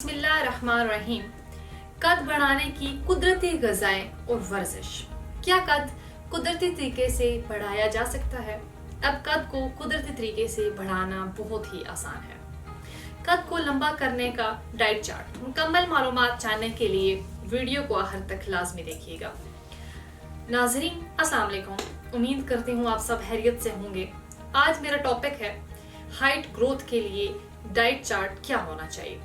بسم اللہ الرحمن الرحیم۔ قد بڑھانے کی قدرتی غذائیں اور ورزش۔ کیا قد قدرتی طریقے سے بڑھایا جا سکتا ہے؟ اب قد کو قدرتی طریقے سے بڑھانا بہت ہی آسان ہے۔ قد کو لمبا کرنے کا ڈائٹ چارٹ۔ مکمل معلومات جاننے کے لیے ویڈیو کو آخر تک لازمی دیکھیے گا۔ ناظرین السلام علیکم، امید کرتی ہوں آپ سب خیریت سے ہوں گے۔ آج میرا ٹاپک ہے ہائٹ گروتھ کے لیے ڈائٹ چارٹ کیا ہونا چاہیے،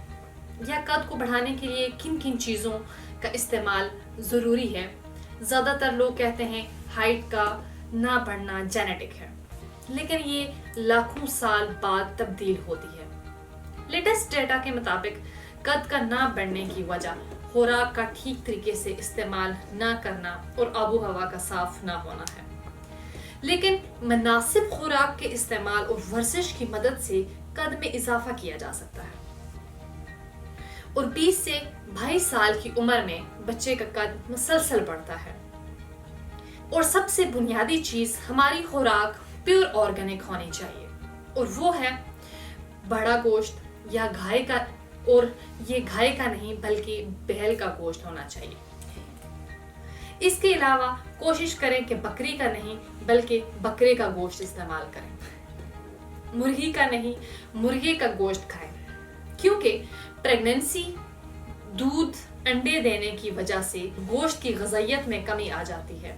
یا قد کو بڑھانے کے لیے کن کن چیزوں کا استعمال ضروری ہے۔ زیادہ تر لوگ کہتے ہیں ہائٹ کا نہ بڑھنا جینیٹک ہے، لیکن یہ لاکھوں سال بعد تبدیل ہوتی ہے۔ لیٹسٹ ڈیٹا کے مطابق قد کا نہ بڑھنے کی وجہ خوراک کا ٹھیک طریقے سے استعمال نہ کرنا اور آب و ہوا کا صاف نہ ہونا ہے، لیکن مناسب خوراک کے استعمال اور ورزش کی مدد سے قد میں اضافہ کیا جا سکتا ہے، اور 20 سے 22 سال کی عمر میں بچے کا قد مسلسل بڑھتا ہے۔ اور سب سے بنیادی چیز ہماری خوراک پیور آرگینک ہونی چاہیے، اور وہ ہے بڑا گوشت یا گائے کا، اور یہ گائے کا نہیں بلکہ بیل کا گوشت ہونا چاہیے۔ اس کے علاوہ کوشش کریں کہ بکری کا نہیں بلکہ بکرے کا گوشت استعمال کریں۔ مرغی کا نہیں، مرغے کا گوشت کھائیں، کیونکہ پریگننسی، دودھ، انڈے دینے کی وجہ سے گوشت کی غذائیت میں کمی آ جاتی ہے،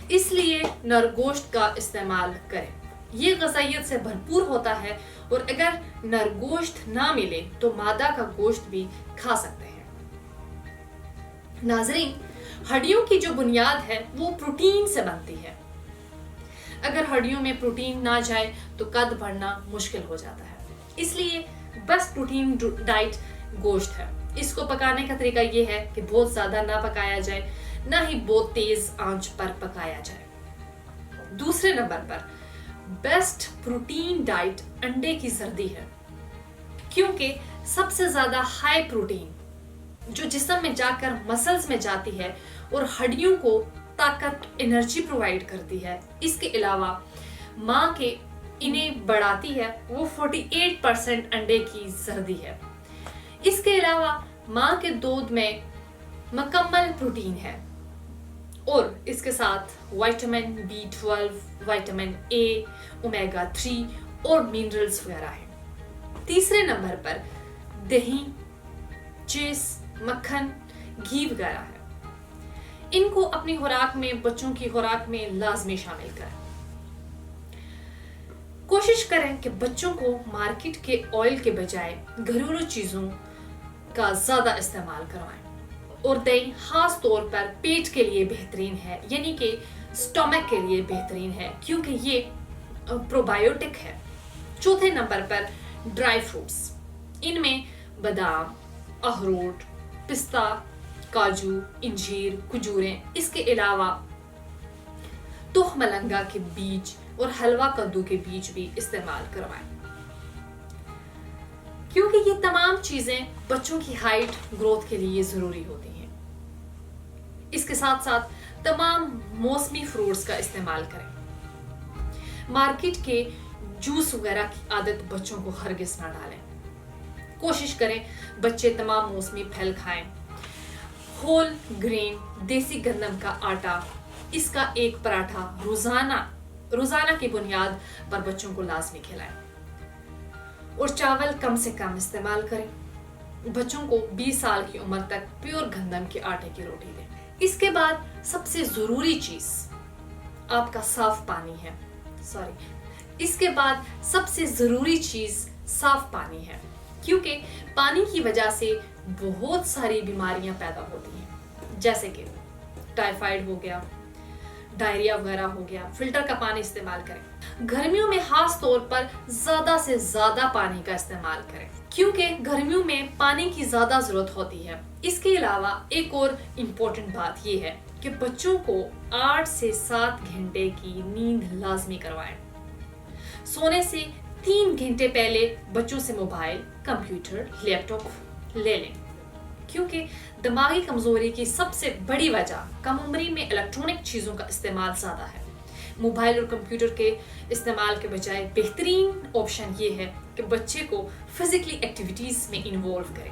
اس لیے نر گوشت کا استعمال کریں۔ یہ غذائیت سے بھرپور ہوتا ہے، اور اگر نر گوشت نہ ملے تو مادہ کا گوشت بھی کھا سکتے ہیں۔ ناظرین، ہڈیوں کی جو بنیاد ہے وہ پروٹین سے بنتی ہے۔ اگر ہڈیوں میں پروٹین نہ جائے تو قد بڑھنا مشکل ہو جاتا ہے، اس لیے بس پروٹین ڈائٹ گوشت ہے۔ اس کو پکانے کا طریقہ یہ ہے کہ بہت زیادہ نہ پکایا جائے، نہ ہی بہت تیز آنچ پر پکایا جائے۔ دوسرے نمبر پر بیسٹ پروٹین ڈائٹ انڈے کی زردی ہے، کیونکہ سب سے زیادہ ہائی پروٹین جو جسم میں جا کر مسلز میں جاتی ہے اور ہڈیوں کو طاقت، انرجی پرووائڈ کرتی ہے۔ اس کے علاوہ ماں کے انہیں بڑھاتی ہے، وہ 48% انڈے کی زردی ہے۔ اس کے علاوہ ماں کے دودھ میں مکمل پروٹین ہے، اور اس کے ساتھ vitamin B12، vitamin A، omega 3 اور منرلز وغیرہ ہیں۔ تیسرے نمبر پر دہی، چیز، مکھن، گھی وغیرہ ہے۔ ان کو اپنی خوراک میں، بچوں کی خوراک میں لازمی شامل کریں۔ کوشش کریں کہ بچوں کو مارکیٹ کے آئل کے بجائے گھریلو چیزوں کا زیادہ استعمال کروائیں، اور دہی خاص طور پر پیٹ کے لیے بہترین ہے، یعنی کہ سٹومک کے لیے بہترین ہے، کیونکہ یہ پروبائیوٹک ہے۔ چوتھے نمبر پر ڈرائی فروٹس، ان میں بادام، اخروٹ، پستہ، کاجو، انجیر، کھجوریں۔ اس کے علاوہ تخم مرنگا کے بیج اور حلوہ کدو کے بیج بھی استعمال کروائیں، کیونکہ یہ تمام چیزیں بچوں کی ہائٹ گروتھ کے لیے ضروری ہوتی ہیں۔ اس کے ساتھ ساتھ تمام موسمی فروٹس کا استعمال کریں۔ مارکیٹ کے جوس وغیرہ کی عادت بچوں کو ہرگز نہ ڈالیں۔ کوشش کریں بچے تمام موسمی پھل کھائیں۔ ہول گرین دیسی گندم کا آٹا، اس کا ایک پراٹھا روزانہ کی بنیاد پر بچوں کو لازمی کھلائیں، اور چاول کم سے کم استعمال کریں۔ بچوں کو 20 سال کی عمر تک پیور گندم کے آٹے کی روٹی دیں۔ اس کے بعد سب سے ضروری چیز آپ کا صاف پانی ہے۔ اس کے بعد سب سے ضروری چیز صاف پانی ہے، کیونکہ پانی کی وجہ سے بہت ساری بیماریاں پیدا ہوتی ہیں، جیسے کہ ٹائیفائڈ ہو گیا، ڈائریا وغیرہ ہو گیا۔ فلٹر کا پانی استعمال کریں۔ گرمیوں میں خاص طور پر زیادہ سے زیادہ پانی کا استعمال کریں، کیونکہ گرمیوں میں پانی کی زیادہ ضرورت ہوتی ہے۔ اس کے علاوہ ایک اور امپورٹنٹ بات یہ ہے کہ بچوں کو 8 سے 7 گھنٹے کی نیند لازمی کروائیں۔ سونے سے 3 گھنٹے پہلے بچوں سے موبائل، کمپیوٹر، لیپ ٹاپ لے لیں، کیونکہ دماغی کمزوری کی سب سے بڑی وجہ کم عمری میں الیکٹرانک چیزوں کا استعمال زیادہ ہے۔ موبائل اور کمپیوٹر کے استعمال کے بجائے بہترین آپشن یہ ہے کہ بچے کو فزیکلی ایکٹیویٹیز میں انوالو کریں۔